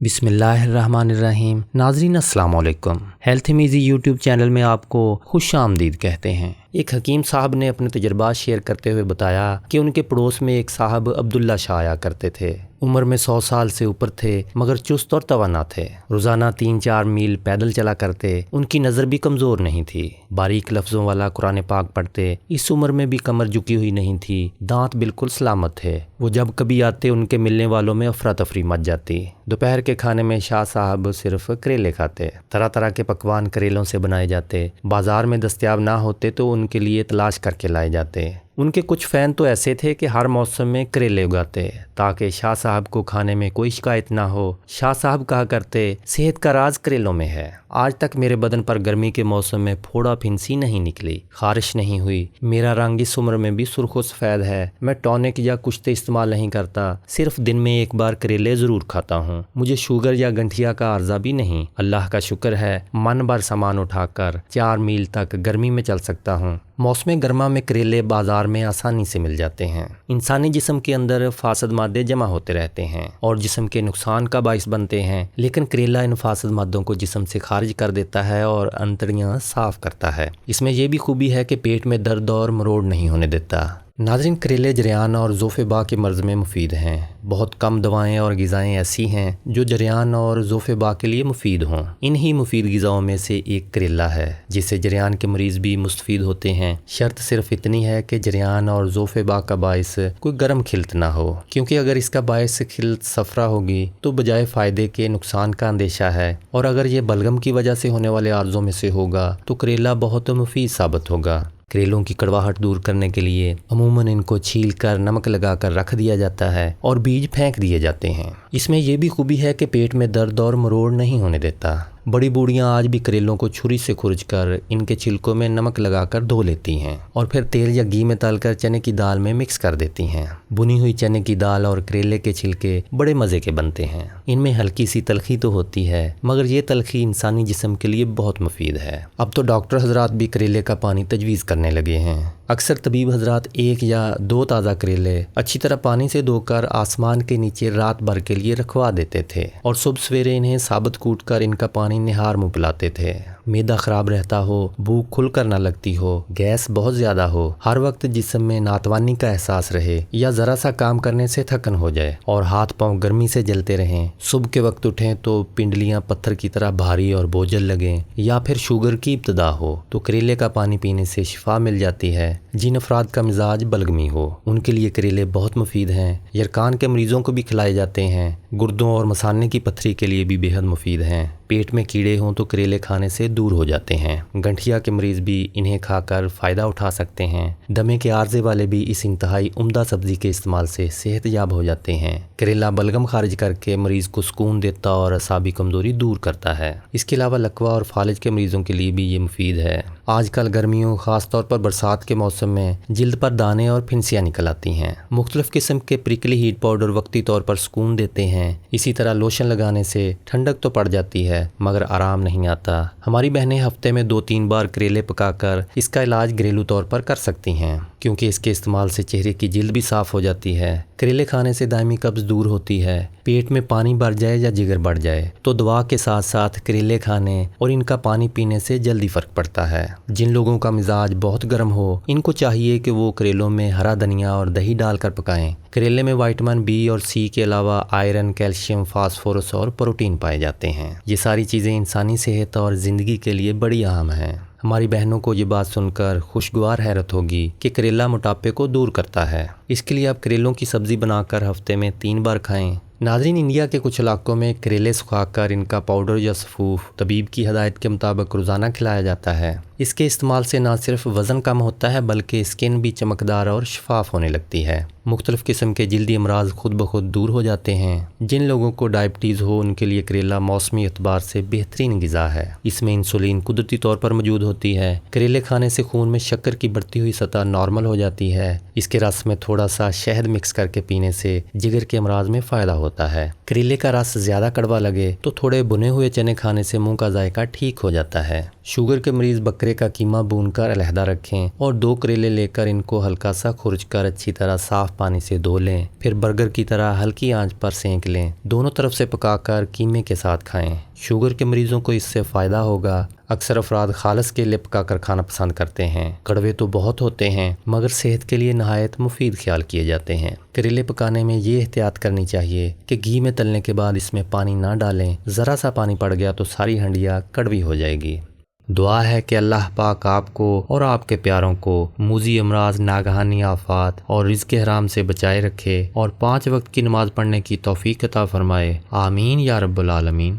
بسم اللہ الرحمن الرحیم۔ ناظرین السلام علیکم۔ ہیلتھ میزی یوٹیوب چینل میں آپ کو خوش آمدید کہتے ہیں۔ ایک حکیم صاحب نے اپنے تجربات شیئر کرتے ہوئے بتایا کہ ان کے پڑوس میں ایک صاحب عبداللہ شاہ آیا کرتے تھے۔ عمر میں 100 سال سے اوپر تھے مگر چست اور توانا تھے۔ روزانہ 3-4 میل پیدل چلا کرتے۔ ان کی نظر بھی کمزور نہیں تھی۔ باریک لفظوں والا قرآن پاک پڑھتے۔ اس عمر میں بھی کمر جھکی ہوئی نہیں تھی۔ دانت بالکل سلامت تھے۔ وہ جب کبھی آتے ان کے ملنے والوں میں افراتفری مچ جاتی۔ دوپہر کے کھانے میں شاہ صاحب صرف کریلے کھاتے۔ طرح طرح کے پکوان کریلوں سے بنائے جاتے۔ بازار میں دستیاب نہ ہوتے تو ان کے لیے تلاش کر کے لائے جاتے۔ ان کے کچھ فین تو ایسے تھے کہ ہر موسم میں کریلے اگاتے تاکہ شاہ صاحب کو کھانے میں کوئی شکایت نہ ہو۔ شاہ صاحب کہا کرتے، صحت کا راز کریلوں میں ہے۔ آج تک میرے بدن پر گرمی کے موسم میں پھوڑا پھنسی نہیں نکلی، خارش نہیں ہوئی۔ میرا رنگ اس عمر میں بھی سرخ و سفید ہے۔ میں ٹونک یا کشتے استعمال نہیں کرتا، صرف دن میں ایک بار کریلے ضرور کھاتا ہوں۔ مجھے شوگر یا گنٹھیا کا عرضہ بھی نہیں۔ اللہ کا شکر ہے من بھر سامان اٹھا کر 4 میل تک گرمی میں چل سکتا ہوں۔ موسم گرما میں کریلے بازار میں آسانی سے مل جاتے ہیں۔ انسانی جسم کے اندر فاسد مادے جمع ہوتے رہتے ہیں اور جسم کے نقصان کا باعث بنتے ہیں، لیکن کریلا ان فاسد مادوں کو جسم سے خارج کر دیتا ہے اور انتڑیاں صاف کرتا ہے۔ اس میں یہ بھی خوبی ہے کہ پیٹ میں درد اور مروڑ نہیں ہونے دیتا۔ ناظرین، کریلے جریان اور ذوف باء کے مرض میں مفید ہیں۔ بہت کم دوائیں اور غذائیں ایسی ہیں جو جریان اور ذوف باء کے لیے مفید ہوں۔ انہی مفید غذاؤں میں سے ایک کریلا ہے جس سے جریان کے مریض بھی مستفید ہوتے ہیں۔ شرط صرف اتنی ہے کہ جریان اور ذوف باء کا باعث کوئی گرم کھلت نہ ہو، کیونکہ اگر اس کا باعث کھلت صفرا ہوگی تو بجائے فائدے کے نقصان کا اندیشہ ہے، اور اگر یہ بلغم کی وجہ سے ہونے والے عارضوں میں سے ہوگا تو کریلا بہت مفید ثابت ہوگا۔ کریلوں کی کڑواہٹ دور کرنے کے لیے عموماً ان کو چھیل کر نمک لگا کر رکھ دیا جاتا ہے اور بیج پھینک دیے جاتے ہیں۔ اس میں یہ بھی خوبی ہے کہ پیٹ میں درد اور مروڑ نہیں ہونے دیتا۔ بڑی بوڑھیاں آج بھی کریلوں کو چھری سے کھرچ کر ان کے چھلکوں میں نمک لگا کر دھو لیتی ہیں اور پھر تیل یا گھی میں تل کر چنے کی دال میں مکس کر دیتی ہیں۔ بنی ہوئی چنے کی دال اور کریلے کے چھلکے بڑے مزے کے بنتے ہیں۔ ان میں ہلکی سی تلخی تو ہوتی ہے مگر یہ تلخی انسانی جسم کے لیے بہت مفید ہے۔ اب تو ڈاکٹر حضرات بھی کریلے کا پانی تجویز کرنے لگے ہیں۔ اکثر طبیب حضرات 1 یا 2 تازہ کریلے اچھی طرح پانی سے دھو کر آسمان کے نیچے رات بھر کے لیے رکھوا دیتے تھے اور صبح سویرے انہیں ثابت کوٹ کر ان کا پانی نہار منہ پلاتے تھے۔ معدہ خراب رہتا ہو، بھوک کھل کر نہ لگتی ہو، گیس بہت زیادہ ہو، ہر وقت جسم میں ناتوانی کا احساس رہے یا ذرا سا کام کرنے سے تھکن ہو جائے اور ہاتھ پاؤں گرمی سے جلتے رہیں، صبح کے وقت اٹھیں تو پنڈلیاں پتھر کی طرح بھاری اور بوجھل لگیں، یا پھر شوگر کی ابتدا ہو تو کریلے کا پانی پینے سے شفا مل جاتی ہے۔ جن افراد کا مزاج بلغمی ہو ان کے لیے کریلے بہت مفید ہیں۔ یرقان کے مریضوں کو بھی کھلائے جاتے ہیں۔ گردوں اور مثانے کی پتھری کے لیے بھی بے حد مفید ہیں۔ پیٹ میں کیڑے ہوں تو کریلے کھانے سے دور ہو جاتے ہیں۔ گنٹھیا کے مریض بھی انہیں کھا کر فائدہ اٹھا سکتے ہیں۔ دمے کے عارضے والے بھی اس انتہائی عمدہ سبزی کے استعمال سے صحت یاب ہو جاتے ہیں۔ کریلا بلغم خارج کر کے مریض کو سکون دیتا اور اعصابی کمزوری دور کرتا ہے۔ اس کے علاوہ لکوہ اور فالج کے مریضوں کے لیے بھی یہ مفید ہے۔ آج کل گرمیوں، خاص طور پر برسات کے موسم میں جلد پر دانے اور پھنسیاں نکل آتی ہیں۔ مختلف قسم کے پریکلی ہیٹ پاؤڈر وقتی طور پر سکون دیتے ہیں۔ اسی طرح لوشن لگانے سے ٹھنڈک تو پڑ جاتی ہے مگر آرام نہیں آتا۔ ہماری بہنیں ہفتے میں 2-3 بار کریلے پکا کر اس کا علاج گھریلو طور پر کر سکتی ہیں، کیونکہ اس کے استعمال سے چہرے کی جلد بھی صاف ہو جاتی ہے۔ کریلے کھانے سے دائمی قبض دور ہوتی ہے۔ پیٹ میں پانی بھر جائے یا جگر بڑھ جائے تو دوا کے ساتھ ساتھ کریلے کھانے اور ان کا پانی پینے سے جلدی فرق پڑتا ہے۔ جن لوگوں کا مزاج بہت گرم ہو ان کو چاہیے کہ وہ کریلوں میں ہرا دھنیا اور دہی ڈال کر پکائیں۔ کریلے میں وٹامن بی اور سی کے علاوہ آئرن، کیلشیم، فاسفورس اور پروٹین پائے جاتے ہیں۔ یہ ساری چیزیں انسانی صحت اور زندگی کے لیے بڑی اہم ہیں۔ ہماری بہنوں کو یہ بات سن کر خوشگوار حیرت ہوگی کہ کریلا موٹاپے کو دور کرتا ہے۔ اس کے لیے آپ کریلوں کی سبزی بنا کر ہفتے میں 3 بار کھائیں۔ ناظرین، انڈیا کے کچھ علاقوں میں کریلے سکھا کر ان کا پاؤڈر یا سفوف طبیب کی ہدایت کے مطابق روزانہ کھلایا جاتا ہے۔ اس کے استعمال سے نہ صرف وزن کم ہوتا ہے بلکہ اسکن بھی چمکدار اور شفاف ہونے لگتی ہے۔ مختلف قسم کے جلدی امراض خود بخود دور ہو جاتے ہیں۔ جن لوگوں کو ڈائبٹیز ہو ان کے لیے کریلا موسمی اعتبار سے بہترین غذا ہے۔ اس میں انسولین قدرتی طور پر موجود ہوتی ہے۔ کریلے کھانے سے خون میں شکر کی بڑھتی ہوئی سطح نارمل ہو جاتی ہے۔ اس کے رس میں تھوڑا سا شہد مکس کر کے پینے سے جگر کے امراض میں فائدہ ہوتا ہے۔ کریلے کا رس زیادہ کڑوا لگے تو تھوڑے بنے ہوئے چنے کھانے سے منہ کا ذائقہ ٹھیک ہو جاتا ہے۔ شوگر کے مریض بکرے کا قیمہ بھون کر علیحدہ رکھیں اور 2 کریلے لے کر ان کو ہلکا سا خرچ کر اچھی طرح صاف پانی سے دھو لیں، پھر برگر کی طرح ہلکی آنچ پر سینک لیں، دونوں طرف سے پکا کر قیمے کے ساتھ کھائیں۔ شوگر کے مریضوں کو اس سے فائدہ ہوگا۔ اکثر افراد خالص کیلے پکا کر کھانا پسند کرتے ہیں۔ کڑوے تو بہت ہوتے ہیں مگر صحت کے لیے نہایت مفید خیال کیے جاتے ہیں۔ کریلے پکانے میں یہ احتیاط کرنی چاہیے کہ گھی میں تلنے کے بعد اس میں پانی نہ ڈالیں، ذرا سا پانی پڑ گیا تو ساری ہنڈیا کڑوی ہو جائے گی۔ دعا ہے کہ اللہ پاک آپ کو اور آپ کے پیاروں کو موذی امراض، ناگہانی آفات اور رزق حرام سے بچائے رکھے اور 5 وقت کی نماز پڑھنے کی توفیق عطا فرمائے۔ آمین یا رب العالمین۔